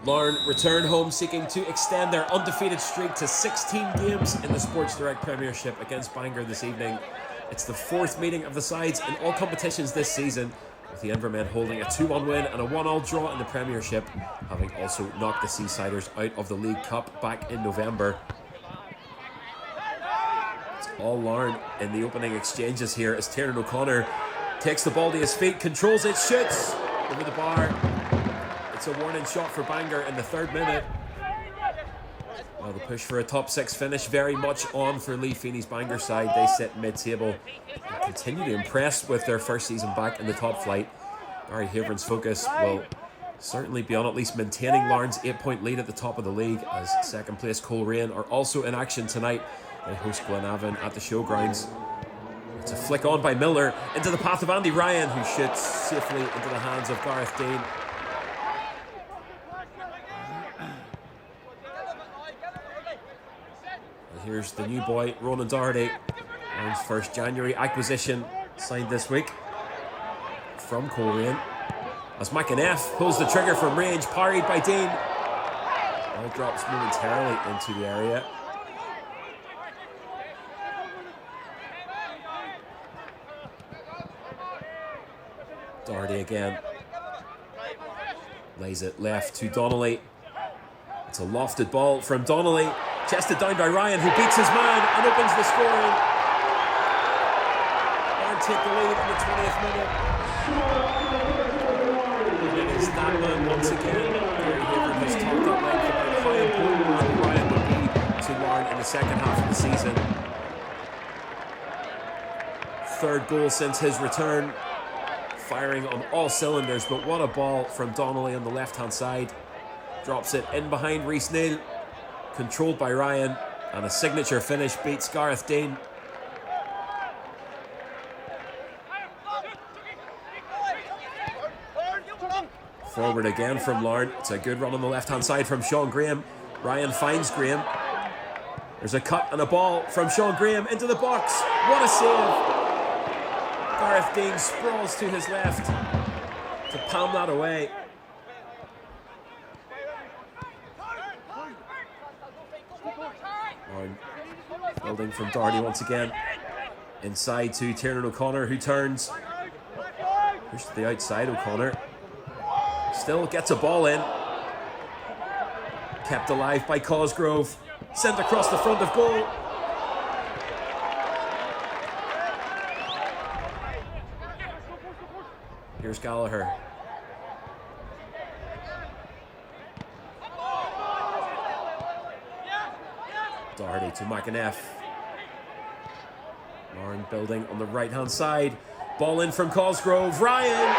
Larne return home seeking to extend their undefeated streak to 16 games in the Sports Direct Premiership against Bangor this evening. It's the fourth meeting of the sides in all competitions this season, with the Invermen holding a 2-1 win and a 1-1 draw in the Premiership, having also knocked the Seasiders out of the League Cup back in November. It's all Larne in the opening exchanges here as Tiernan O'Connor takes the ball to his feet, controls it, shoots over the bar. It's a warning shot for Bangor in the 3rd minute. Well, the push for a top 6 finish very much on for Lee Feeney's Bangor side. They sit mid-table and continue to impress with their first season back in the top flight. Barry Haveren's focus will certainly be on at least maintaining Larne's 8-point lead at the top of the league, as second place Coleraine are also in action tonight. They host Glenavon at the showgrounds. It's a flick on by Miller into the path of Andy Ryan, who shoots safely into the hands of Gareth Dean. Here's the new boy, Ronan Doherty, Larne's first January acquisition, signed this week from Coleraine. As McInnes pulls the trigger from range, parried by Dean. Ball drops momentarily into the area. Doherty again. Lays it left to Donnelly. It's a lofted ball from Donnelly. Chested down by Ryan, who beats his man and opens the scoring. Larne take the lead in the 20th minute. And it is that man once again. Barry Haveren has talked at length about how important Andy Ryan would be to Larne in the second half of the season. 3rd goal since his return. Firing on all cylinders, but what a ball from Donnelly on the left-hand side. Drops it in behind Rhys Neill. Controlled by Ryan, and a signature finish beats Gareth Dean. Forward again from Larne. It's a good run on the left-hand side from Sean Graham. Ryan finds Graham. There's a cut and a ball from Sean Graham into the box. What a save! Gareth Dean sprawls to his left to palm that away. Building from Doherty once again. Inside to Tiernan O'Connor, who turns. Push to the outside, O'Connor. Still gets a ball in. Kept alive by Cosgrove. Sent across the front of goal. Here's Gallagher. Doherty to McInnes. Larne building on the right-hand side. Ball in from Cosgrove. Ryan!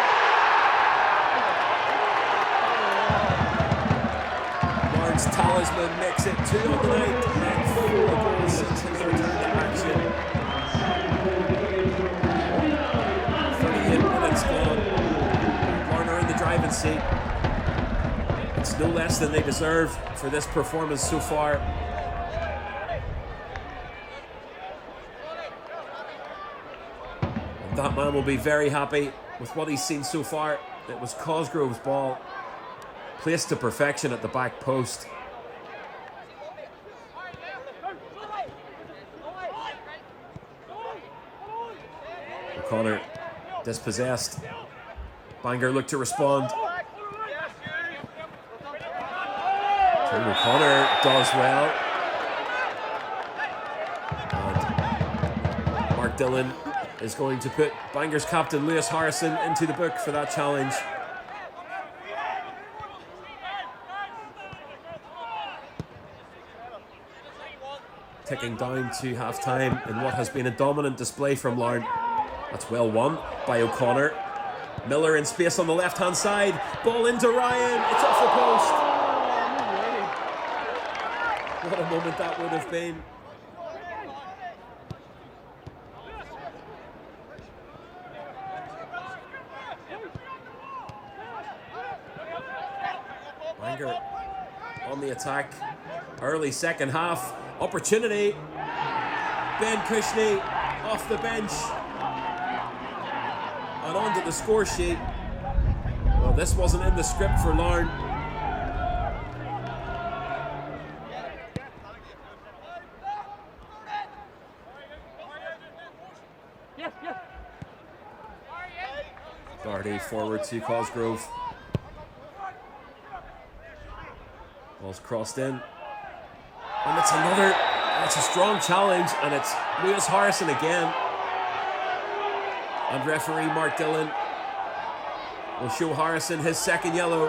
Larne's talisman makes it 2 on the night and 4 goals since his return to action. 38 minutes gone. Larne are in the driving seat. It's no less than they deserve for this performance so far. That man will be very happy with what he's seen so far. It was Cosgrove's ball, placed to perfection at the back post. O'Connor dispossessed. Bangor look to respond. Tiernan O'Connor does well. And Mark Dillon is going to put Bangor's captain Lewis Harrison into the book for that challenge. Ticking down to half-time in what has been a dominant display from Larne. That's well won by O'Connor. Miller in space on the left-hand side. Ball into Ryan. It's off the post. What a moment that would have been. Bangor on the attack. Early second half. Opportunity. Ben Cushney off the bench. And onto the score sheet. Well, this wasn't in the script for Larne. Gardy forward to Cosgrove. Ball's crossed in. And it's a strong challenge, and it's Lewis Harrison again. And referee Mark Dillon will show Harrison his second yellow.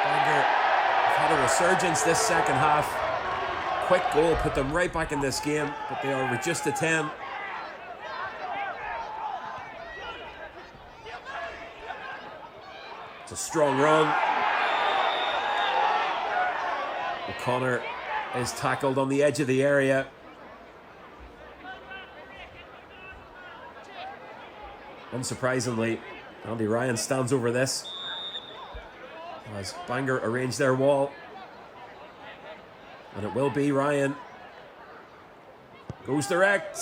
Bangor have had a resurgence this second half. Quick goal put them right back in this game, but they are reduced to 10. It's a strong run. O'Connor is tackled on the edge of the area. Unsurprisingly, Andy Ryan stands over this as Bangor arrange their wall. And it will be Ryan. Goes direct.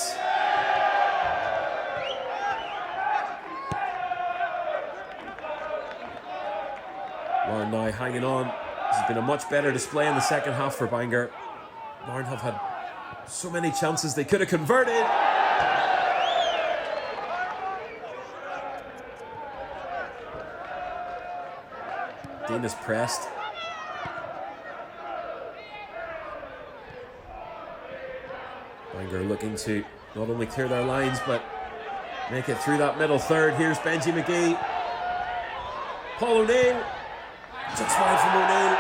Larne now hanging on. This has been a much better display in the second half for Bangor. Larne have had so many chances they could have converted. Dean is pressed. Bangor looking to not only clear their lines but make it through that middle third. Here's Benji McGee. Paul O'Neill. Just wide from O'Neill.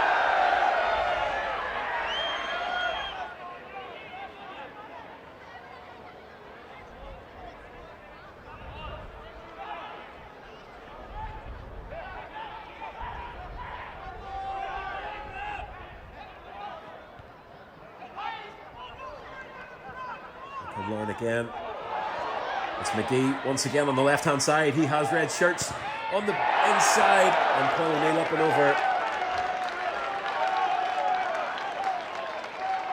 Larne again. It's McGee once again on the left hand side. He has red shirts on the inside, and Paul O'Neill up and over.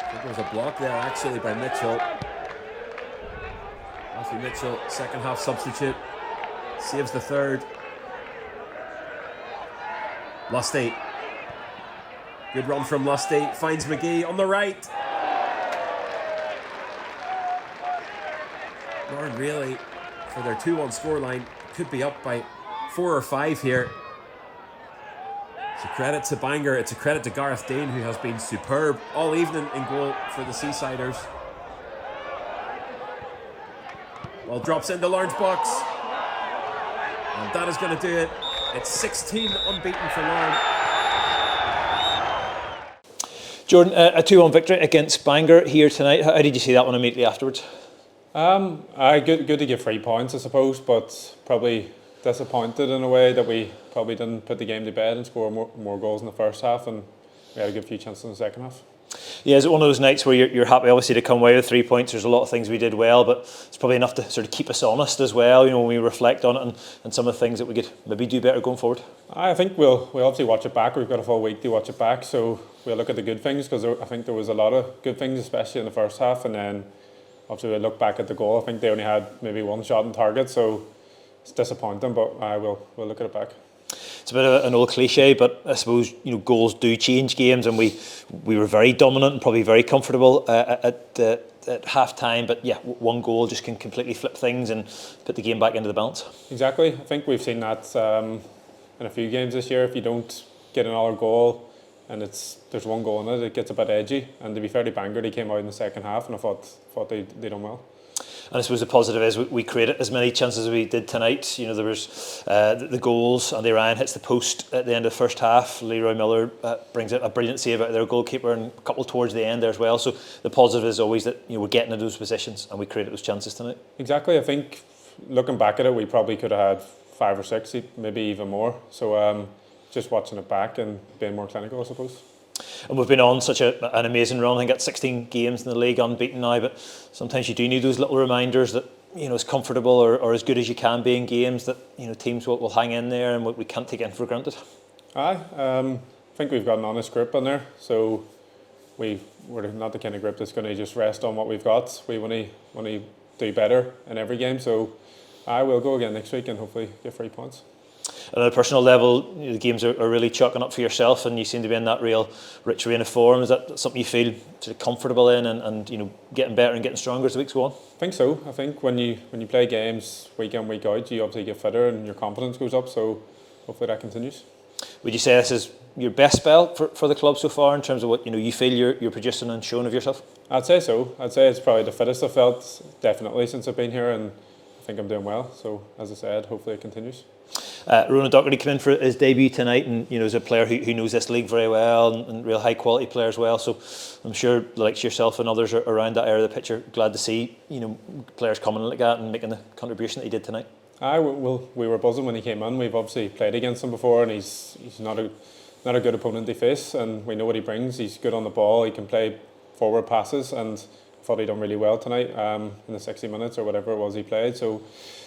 I think there was a block there actually by Mitchell. Matthew Mitchell, second half substitute, saves the third. Lusty. Good run from Lusty. Finds McGee on the right. Larne really, for their 2-1 scoreline, could be up by 4 or 5 here. It's a credit to Bangor. It's a credit to Gareth Dane, who has been superb all evening in goal for the Seasiders. Ball drops into Larne's box, and that is going to do it. It's 16 unbeaten for Larne. Jordan, a 2-1 victory against Bangor here tonight. How did you see that one immediately afterwards? Good to get 3 points, I suppose, but probably disappointed in a way that we probably didn't put the game to bed and score more goals in the first half, and we had a good few chances in the second half. Yeah, is it one of those nights where you're happy obviously to come away with 3 points? There's a lot of things we did well, but it's probably enough to sort of keep us honest as well, you know, when we reflect on it and some of the things that we could maybe do better going forward. I think we'll obviously watch it back. We've got a full week to watch it back, so we'll look at the good things, because I think there was a lot of good things, especially in the first half, and then obviously we'll look back at the goal. I think they only had maybe one shot on target, so it's disappointing, but we'll look at it back. It's a bit of an old cliche, but I suppose, you know, goals do change games, and we were very dominant and probably very comfortable at half time, but yeah, one goal just can completely flip things and put the game back into the balance. Exactly. I think we've seen that in a few games this year. If you don't get another goal and there's one goal in it, it gets a bit edgy. And to be fair to Bangor, they came out in the second half, and I thought they done well. And I suppose the positive is we created as many chances as we did tonight. You know, there was the goals. Andy Ryan hits the post at the end of the first half. Leroy Miller brings out a brilliant save out of their goalkeeper, and a couple towards the end there as well. So the positive is always that, you know, we're getting into those positions and we created those chances tonight. Exactly. I think looking back at it, we probably could have had 5 or 6, maybe even more. So just watching it back and being more clinical, I suppose. And we've been on such an amazing run. I think got 16 games in the league unbeaten now, but sometimes you do need those little reminders that, you know, as comfortable or as good as you can be in games, that, you know, teams will hang in there, and we can't take it for granted. I think we've got an honest grip on there, so we're not the kind of grip that's going to just rest on what we've got. We want to do better in every game, so I will go again next week and hopefully get 3 points. And on a personal level, the games are really chucking up for yourself, and you seem to be in that real rich vein of form. Is that something you feel sort of comfortable in, and getting better and getting stronger as the weeks go on? I think so. I think when you play games week in, week out, you obviously get fitter and your confidence goes up. So hopefully that continues. Would you say this is your best spell for the club so far in terms of what you feel you're producing and showing of yourself? I'd say so. I'd say it's probably the fittest I've felt definitely since I've been here, and I think I'm doing well. So as I said, hopefully it continues. Ronan Docherty came in for his debut tonight, and is a player who knows this league very well, and real high quality player as well. So I'm sure, like yourself and others around that area of the pitch, are glad to see players coming in like that and making the contribution that he did tonight. We were buzzing when he came in. We've obviously played against him before, and he's not a good opponent to face, and we know what he brings. He's good on the ball. He can play forward passes, and I thought he done really well tonight in the 60 minutes or whatever it was he played. So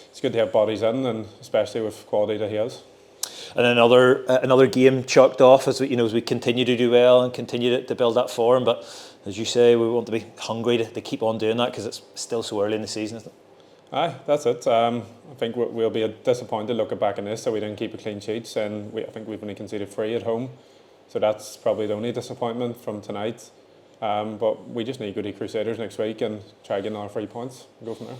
it's good to have bodies in, and especially with quality that he has. And another game chalked off as we continue to do well and continue to build that form. But as you say, we want to be hungry to keep on doing that, because it's still so early in the season, isn't it? Aye, that's it. I think we'll be disappointed looking back in this that we didn't keep a clean sheet, and I think we've only conceded 3 at home. So that's probably the only disappointment from tonight. But we just need goody Crusaders next week and try getting our 3 points and go from there.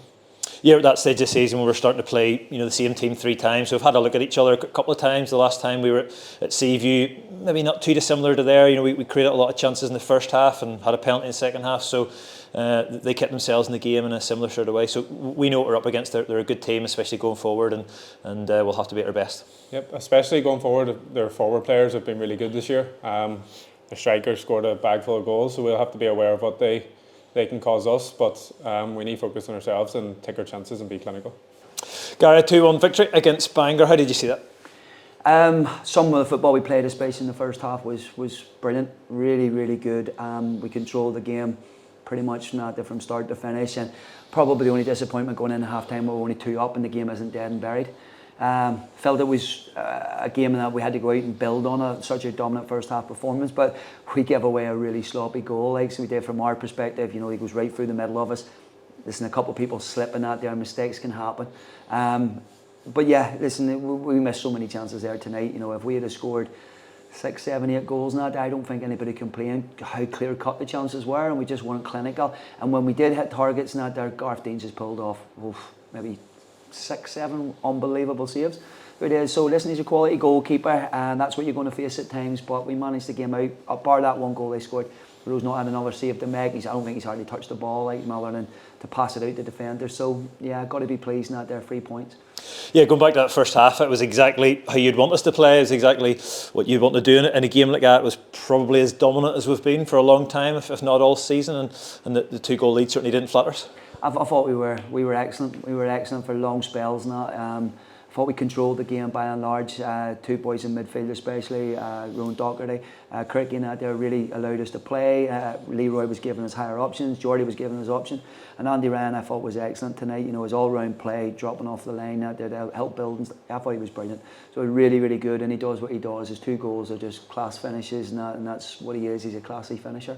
Yeah, at that stage of the season, we're starting to play the same team 3 times. So we've had a look at each other a couple of times. The last time we were at Seaview, maybe not too dissimilar to there. We created a lot of chances in the first half and had a penalty in the second half. So they kept themselves in the game in a similar sort of way. So we know what we're up against. They're a good team, especially going forward, and we'll have to be at our best. Yep, especially going forward. Their forward players have been really good this year. The strikers scored a bag full of goals, so we'll have to be aware of what they can cause us, but we need to focus on ourselves and take our chances and be clinical. Gary, 2-1 victory against Bangor. How did you see that? Some of the football we played, especially in the first half, was brilliant. Really, really good. We controlled the game pretty much from start to finish, and probably the only disappointment going into half time, we were only 2 up and the game isn't dead and buried. Felt it was a game that we had to go out and build on such a dominant first half performance, but we gave away a really sloppy goal, like so we did from our perspective. He goes right through the middle of us. Listen, a couple of people slipping out there, mistakes can happen. But yeah, listen, we missed so many chances there tonight. If we had scored 6, 7, 8 goals in that, I don't think anybody complained how clear cut the chances were, and we just weren't clinical. And when we did hit targets in that there, Gareth Deans has pulled off maybe 6, 7 unbelievable saves. It is. So listen, he's a quality goalkeeper, and that's what you're going to face at times. But we managed the game out. Apart that one goal they scored, Rose not had another save to make. I don't think he's hardly touched the ball like Miller and to pass it out to defenders. So yeah, got to be pleased in that there 3 points. Yeah, going back to that first half, it was exactly how you'd want us to play. It was exactly what you'd want to do in a game like that. It was probably as dominant as we've been for a long time, if not all season. And the 2-goal lead certainly didn't flatter us. I thought we were excellent. We were excellent for long spells now. I thought we controlled the game by and large. 2 boys in midfield especially, Rowan Docherty, Cricky and that there really allowed us to play. Leroy was giving us higher options, Jordy was giving us options, and Andy Ryan I thought was excellent tonight. His all-round play, dropping off the line out there to help build and stuff. I thought he was brilliant. So really, really good, and he does what he does. His 2 goals are just class finishes, and that's what he is. He's a classy finisher.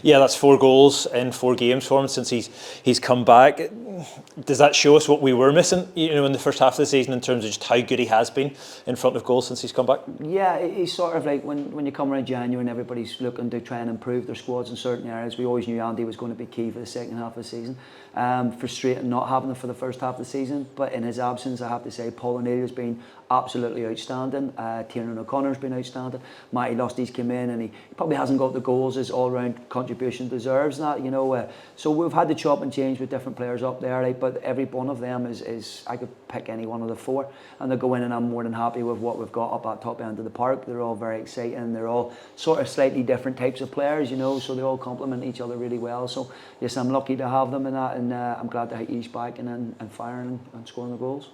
Yeah, that's 4 goals in 4 games for him since he's come back. Does that show us what we were missing, in the first half of the season in terms of just how good he has been in front of goal since he's come back? Yeah, he's sort of like when you come around January and everybody's looking to try and improve their squads in certain areas. We always knew Andy was going to be key for the second half of the season. Frustrating not having him for the first half of the season, but in his absence, I have to say, Paul O'Neill has been absolutely outstanding. Tiernan O'Connor's been outstanding. Matty Lusty's come in and he probably hasn't got the goals his all-round contribution deserves. So we've had to chop and change with different players up there, but every one of them is I could pick any one of the 4 and they go in, and I'm more than happy with what we've got up at top end of the park. They're all very exciting. They're all sort of slightly different types of players, so they all complement each other really well. So yes, I'm lucky to have them in that, and I'm glad to he's back and firing and scoring the goals.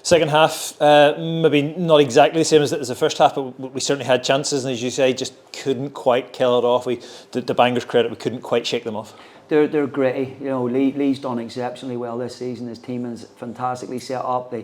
Second half, maybe not exactly the same as the first half, but we certainly had chances, and as you say, just couldn't quite kill it off. To Bangor's credit, we couldn't quite shake them off. They're gritty. Lee's done exceptionally well this season. His team is fantastically set up.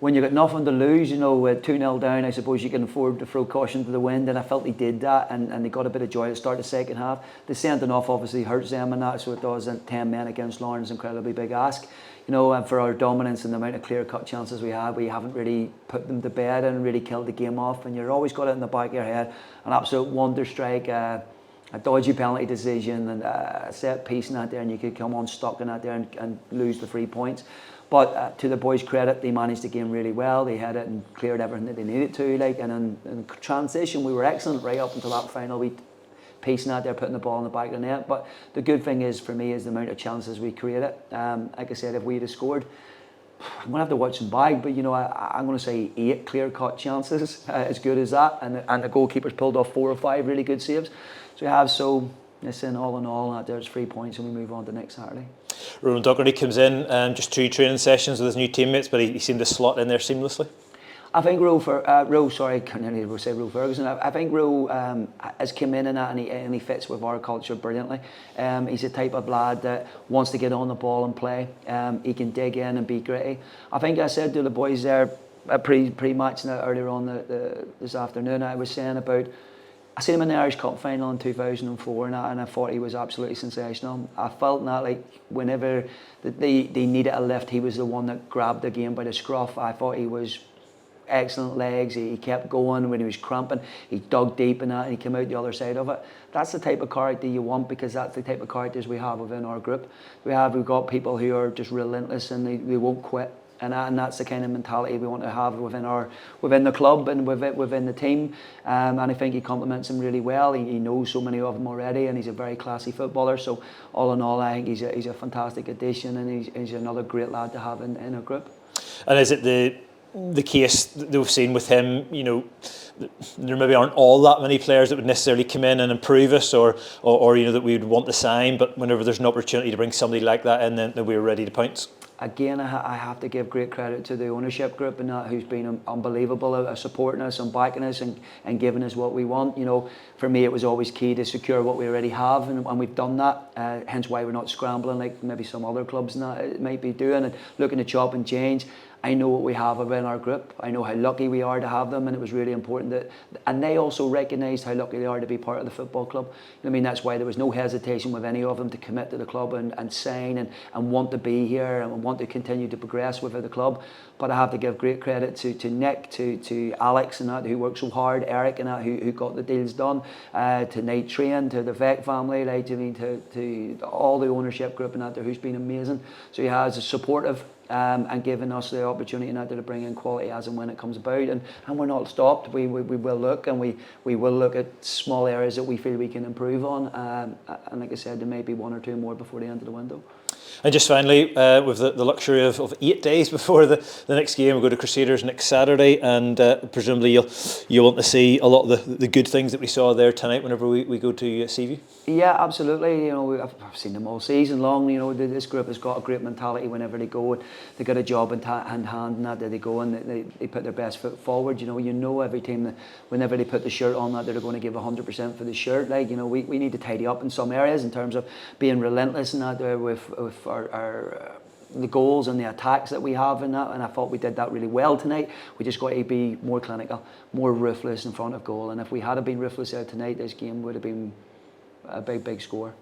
when you've got nothing to lose, with 2-0 down, I suppose you can afford to throw caution to the wind, and I felt they did that, and they got a bit of joy at the start of the second half. The sending off obviously hurts them and that, so it does, and 10 men against Larne is an incredibly big ask. And for our dominance and the amount of clear-cut chances we had, we haven't really put them to bed and really killed the game off, and you're always got it in the back of your head, an absolute wonder strike, a dodgy penalty decision, and a set piece in that there, and you could come on stuck in that there and lose the 3 points. But to the boys' credit, they managed the game really well. They had it and cleared everything that they needed to. And in transition, we were excellent right up until that final piece in that there, putting the ball in the back of the net. But the good thing is, for me, is the amount of chances we created. Like I said, if we'd have scored, I'm going to have to watch them back, but I'm going to say 8 clear-cut chances, as good as that. And the goalkeepers pulled off 4 or 5 really good saves. So we have, listen, all in all, there's 3 points and we move on to next Saturday. Ronan Docherty comes in, just 2 training sessions with his new teammates, but he seemed to slot in there seamlessly. I think I can't nearly say Ro Ferguson. I think Ro has come in and that, and he fits with our culture brilliantly. He's a type of lad that wants to get on the ball and play. He can dig in and be gritty. I think I said to the boys there pre-match earlier on this afternoon, I was saying about, I seen him in the Irish Cup final in 2004, and I thought he was absolutely sensational. I felt that like whenever they needed a lift, he was the one that grabbed the game by the scruff. I thought he was excellent legs. He kept going when he was cramping. He dug deep in that, and he came out the other side of it. That's the type of character you want, because that's the type of characters we have within our group. We've got people who are just relentless and they won't quit. And that's the kind of mentality we want to have within the club and within the team. And I think he complements them really well. He knows so many of them already, and he's a very classy footballer. So all in all, I think he's a fantastic addition, and he's another great lad to have in our group. And is it the case that we've seen with him, there maybe aren't all that many players that would necessarily come in and improve us, or that we would want to sign, but whenever there's an opportunity to bring somebody like that in, then we're ready to pounce? Again, I have to give great credit to the ownership group and that, who's been unbelievable at supporting us and backing us and giving us what we want. For me, it was always key to secure what we already have, and we've done that. Hence why we're not scrambling like maybe some other clubs and that might be doing, and looking to chop and change. I know what we have within our group. I know how lucky we are to have them, and it was really important that, and they also recognised how lucky they are to be part of the football club. That's why there was no hesitation with any of them to commit to the club and sign and want to be here and want to continue to progress with the club. But I have to give great credit to Nick, to Alex and that, who worked so hard, Eric and that, who got the deals done, to Nate Train, to the Vec family, to all the ownership group and that, who's been amazing. So he has a supportive, and giving us the opportunity now to bring in quality as and when it comes about, and we're not stopped. We will look, and we will look at small areas that we feel we can improve on, and like I said, there may be 1 or 2 more before the end of the window. And just finally, with the luxury of 8 days before the next game, we'll go to Crusaders next Saturday, and presumably you'll want to see a lot of the good things that we saw there tonight whenever we go to Seaview. Yeah, absolutely. I've seen them all season long. This group has got a great mentality whenever they go. They got a job in hand, and that they go and they put their best foot forward. Every team that whenever they put the shirt on, that they're going to give 100% for the shirt. We need to tidy up in some areas in terms of being relentless and that there with our the goals and the attacks that we have in that, and I thought we did that really well tonight. We just got to be more clinical, more ruthless in front of goal, and if we had been ruthless out tonight, this game would have been a big score.